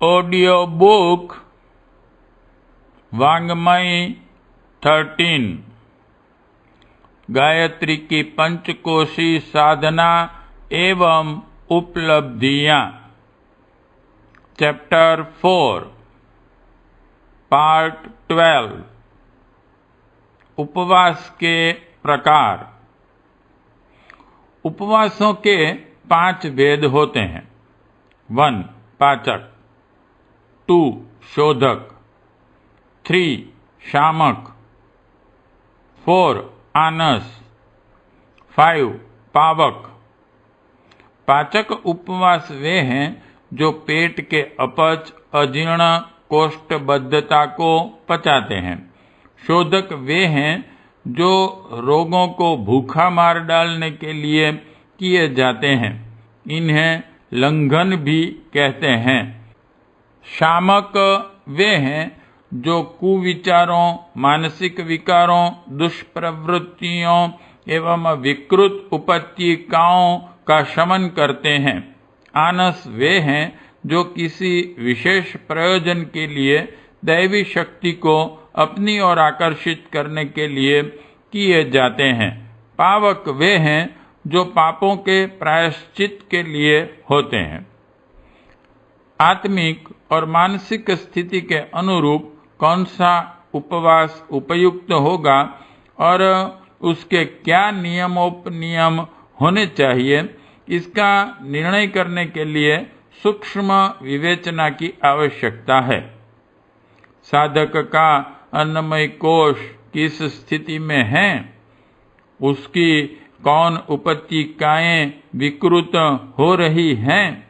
Audio book वांग्मय 13 Gayatri की पंचकोशी साधना एवं उपलब्धियां। चैप्टर 4 पार्ट 12 उपवास के प्रकार। उपवासों के 5 भेद होते हैं। 1 पाचक, 2 शोधक, 3 शामक, 4 आनस, 5 पावक। पाचक उपवास वे हैं जो पेट के अपच, अजीर्ण, कोष्ठबद्धता को पचाते हैं। शोधक वे हैं जो रोगों को भूखा मार डालने के लिए किए जाते हैं। इन्हें लंघन भी कहते हैं। शामक वे हैं जो कुविचारों, मानसिक विकारों, दुष्प्रवृत्तियों एवं विकृत उपत्यकाओं का शमन करते हैं। आनस वे हैं जो किसी विशेष प्रयोजन के लिए दैवी शक्ति को अपनी ओर आकर्षित करने के लिए किए जाते हैं। पावक वे हैं जो पापों के प्रायश्चित के लिए होते हैं। आत्मिक और मानसिक स्थिति के अनुरूप कौन सा उपवास उपयुक्त होगा और उसके क्या नियमोपनियम होने चाहिए, इसका निर्णय करने के लिए सूक्ष्म विवेचना की आवश्यकता है। साधक का अन्नमय कोश किस स्थिति में है, उसकी कौन उपत्यकाएं विकृत हो रही हैं,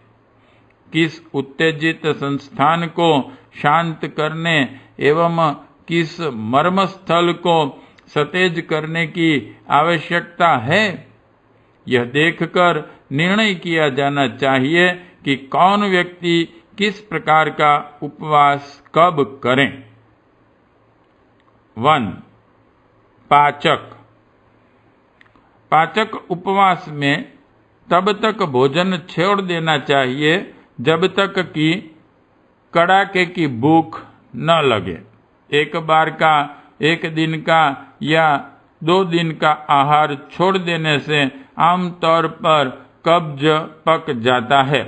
किस उत्तेजित संस्थान को शांत करने एवं किस मर्मस्थल को सतेज करने की आवश्यकता है, यह देखकर निर्णय किया जाना चाहिए कि कौन व्यक्ति किस प्रकार का उपवास कब करें। 1 पाचक। पाचक उपवास में तब तक भोजन छोड़ देना चाहिए जब तक कि कड़ाके की भूख न लगे। एक बार का, एक दिन का या 2 दिन का आहार छोड़ देने से आमतौर पर कब्ज पक जाता है।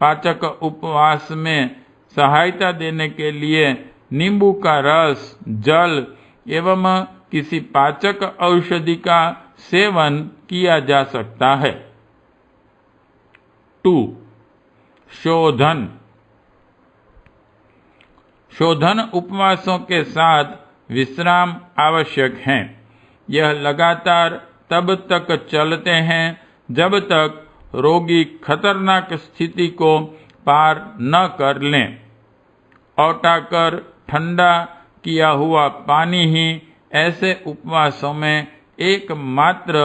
पाचक उपवास में सहायता देने के लिए नींबू का रस, जल एवं किसी पाचक औषधि का सेवन किया जा सकता है। 2 शोधन। शोधन उपवासों के साथ विश्राम आवश्यक है। यह लगातार तब तक चलते हैं जब तक रोगी खतरनाक स्थिति को पार न कर लें। औटाकर ठंडा किया हुआ पानी ही ऐसे उपवासों में एकमात्र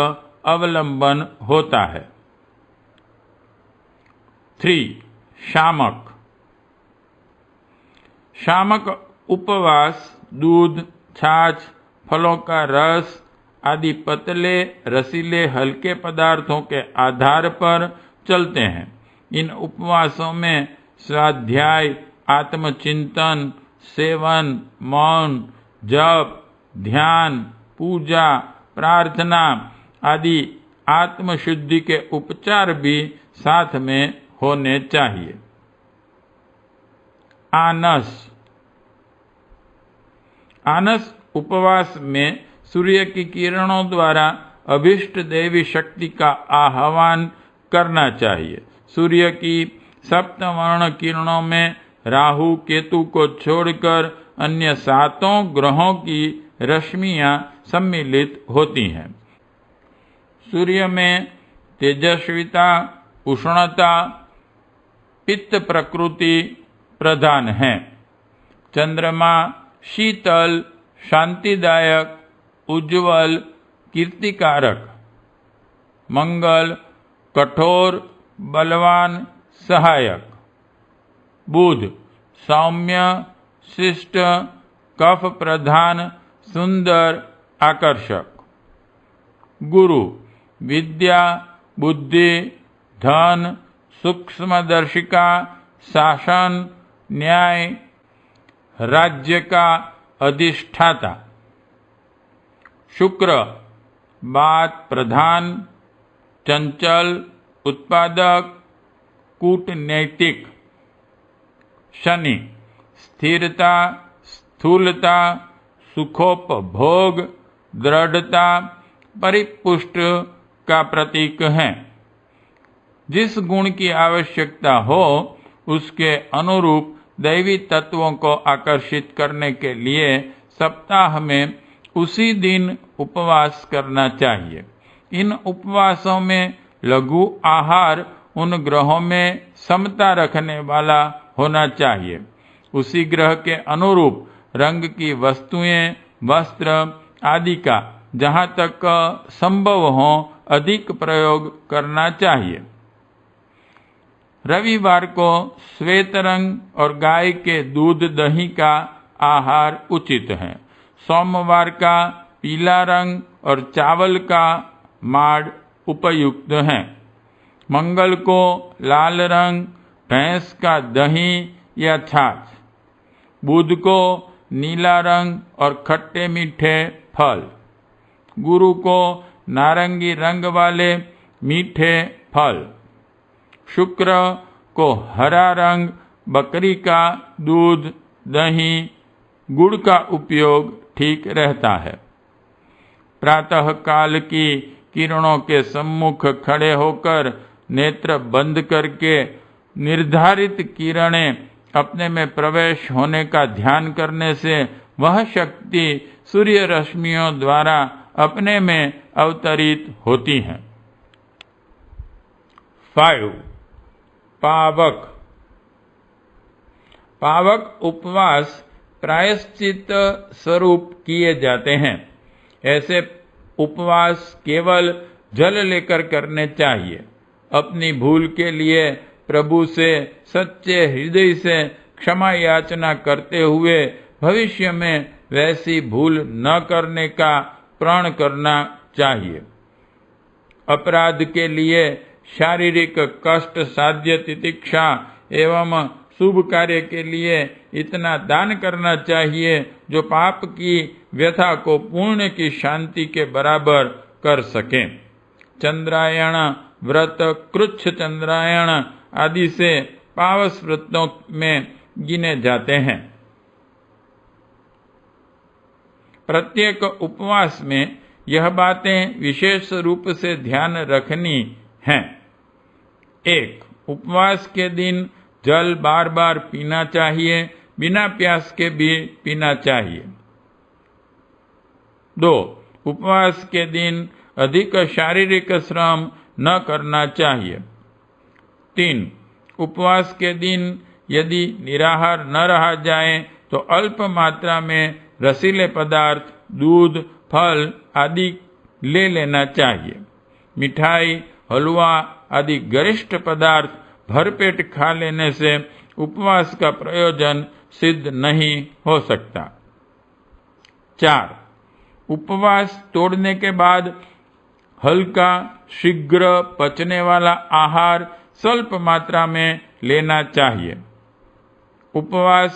अवलंबन होता है। 3 शामक। शामक उपवास दूध, छाछ, फलों का रस आदि पतले रसीले हल्के पदार्थों के आधार पर चलते हैं। इन उपवासों में स्वाध्याय, आत्मचिंतन, सेवन, मौन, जप, ध्यान, पूजा, प्रार्थना आदि आत्मशुद्धि के उपचार भी साथ में होने चाहिए। आनस। आनस उपवास में सूर्य की किरणों द्वारा अभिष्ट देवी शक्ति का आह्वान करना चाहिए। सूर्य की सप्तवर्ण किरणों में राहु, केतु को छोड़कर अन्य 7 ग्रहों की रश्मियां सम्मिलित होती हैं। सूर्य में तेजस्विता, उष्णता, पित्त प्रकृति प्रधान है। चंद्रमा शीतल, शांतिदायक, उज्ज्वल, कीर्तिकारक। मंगल कठोर, बलवान, सहायक। बुध सौम्य, शिष्ट, कफ प्रधान, सुंदर, आकर्षक। गुरु विद्या, बुद्धि, धन, सूक्ष्मदर्शिका, शासन, न्याय, राज्य का अधिष्ठाता। शुक्र बात प्रधान, चंचल, उत्पादक, कूटनैतिक। शनि स्थिरता, स्थूलता, सुखोपभोग, दृढ़ता, परिपुष्ट का प्रतीक है। जिस गुण की आवश्यकता हो उसके अनुरूप दैवी तत्वों को आकर्षित करने के लिए सप्ताह में उसी दिन उपवास करना चाहिए। इन उपवासों में लघु आहार उन ग्रहों में समता रखने वाला होना चाहिए। उसी ग्रह के अनुरूप रंग की वस्तुएं, वस्त्र आदि का जहां तक संभव हो अधिक प्रयोग करना चाहिए। रविवार को श्वेत रंग और गाय के दूध दही का आहार उचित है। सोमवार का पीला रंग और चावल का माड़ उपयुक्त है। मंगल को लाल रंग, भैंस का दही या छाछ। बुध को नीला रंग और खट्टे मीठे फल। गुरु को नारंगी रंग वाले मीठे फल। शुक्र को हरा रंग, बकरी का दूध, दही, गुड़ का उपयोग ठीक रहता है। प्रातः काल की किरणों के सम्मुख खड़े होकर नेत्र बंद करके निर्धारित किरणें अपने में प्रवेश होने का ध्यान करने से वह शक्ति सूर्य रश्मियों द्वारा अपने में अवतरित होती है। 5. पावक। पावक उपवास प्रायश्चित स्वरूप किए जाते हैं। ऐसे उपवास केवल जल लेकर करने चाहिए। अपनी भूल के लिए प्रभु से सच्चे हृदय से क्षमा याचना करते हुए भविष्य में वैसी भूल न करने का प्रण करना चाहिए। अपराध के लिए शारीरिक कष्ट साध्य तितिक्षा एवं शुभ कार्य के लिए इतना दान करना चाहिए जो पाप की व्यथा को पुण्य की शांति के बराबर कर सके। चंद्रायण व्रत, कृच्छ चंद्रायण आदि से पावस व्रतों में गिने जाते हैं। प्रत्येक उपवास में यह बातें विशेष रूप से ध्यान रखनी हैं। 1. उपवास के दिन जल बार बार पीना चाहिए, बिना प्यास के भी पीना चाहिए। 2. उपवास के दिन अधिक शारीरिक श्रम न करना चाहिए। 3. उपवास के दिन यदि निराहार न रहा जाए तो अल्प मात्रा में रसीले पदार्थ, दूध, फल आदि ले लेना चाहिए। मिठाई, हलवा आदि गरिष्ठ पदार्थ भरपेट खा लेने से उपवास का प्रयोजन सिद्ध नहीं हो सकता। 4. उपवास तोड़ने के बाद हल्का, शीघ्र पचने वाला आहार स्वल्प मात्रा में लेना चाहिए। उपवास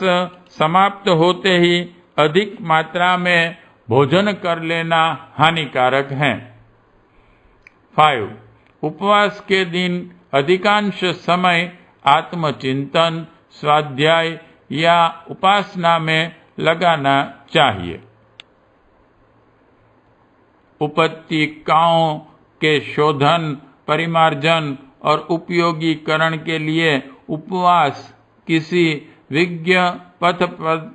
समाप्त होते ही अधिक मात्रा में भोजन कर लेना हानिकारक है। 5. उपवास के दिन अधिकांश समय आत्मचिंतन, स्वाध्याय या उपासना में लगाना चाहिए। उपत्यकाओं के शोधन, परिमार्जन और उपयोगीकरण के लिए उपवास किसी विज्ञ पथ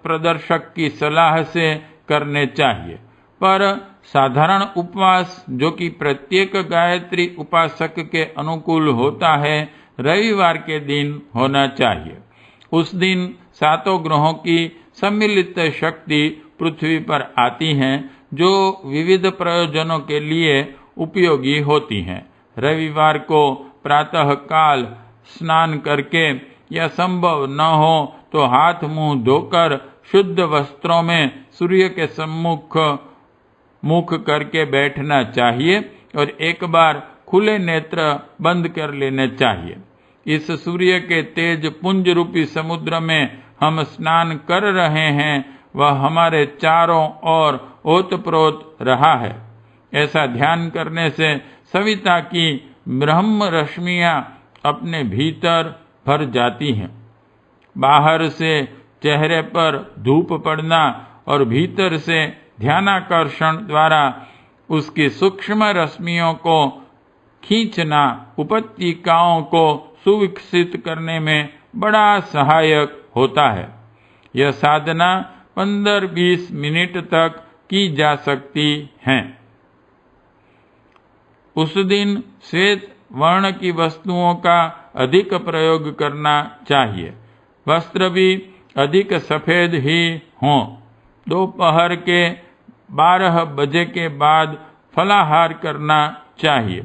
प्रदर्शक की सलाह से करने चाहिए। पर साधारण उपवास जो कि प्रत्येक गायत्री उपासक के अनुकूल होता है, रविवार के दिन होना चाहिए। उस दिन 7 ग्रहों की सम्मिलित शक्ति पृथ्वी पर आती हैं जो विविध प्रयोजनों के लिए उपयोगी होती हैं। रविवार को प्रातः काल स्नान करके या संभव न हो तो हाथ मुंह धोकर शुद्ध वस्त्रों में सूर्य के सम्मुख मुख करके बैठना चाहिए और एक बार खुले नेत्र बंद कर लेने चाहिए। इस सूर्य के तेज पुंज रूपी समुद्र में हम स्नान कर रहे हैं वह हमारे चारों ओर ओतप्रोत रहा है। ऐसा ध्यान करने से सविता की ब्रह्म रश्मियां अपने भीतर भर जाती हैं। बाहर से चेहरे पर धूप पड़ना और भीतर से ध्यानाकर्षण द्वारा उसकी सूक्ष्म रश्मियों को खींचना उपत्यकाओं को सुविकसित करने में बड़ा सहायक होता है। यह साधना 15-20 मिनट तक की जा सकती है। उस दिन श्वेत वर्ण की वस्तुओं का अधिक प्रयोग करना चाहिए। वस्त्र भी अधिक सफेद ही हों। दोपहर के 12 बजे के बाद फलाहार करना चाहिए।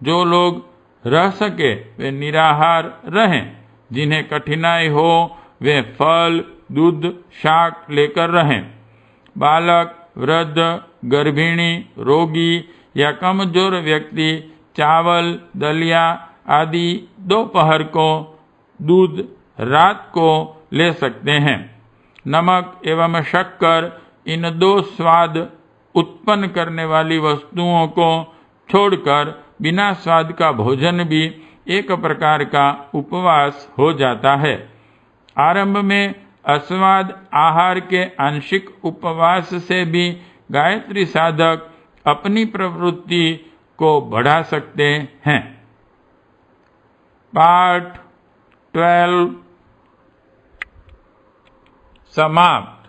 जो लोग रह सके वे निराहार रहें। जिन्हें कठिनाई हो वे फल, दूध, शाक लेकर रहें। बालक, वृद्ध, गर्भिणी, रोगी या कमजोर व्यक्ति चावल, दलिया आदि दोपहर को, दूध रात को ले सकते हैं। नमक एवं शक्कर इन दो स्वाद उत्पन्न करने वाली वस्तुओं को छोड़कर बिना स्वाद का भोजन भी एक प्रकार का उपवास हो जाता है। आरंभ में अस्वाद आहार के आंशिक उपवास से भी गायत्री साधक अपनी प्रवृत्ति को बढ़ा सकते हैं। पाठ 12 समाप्त।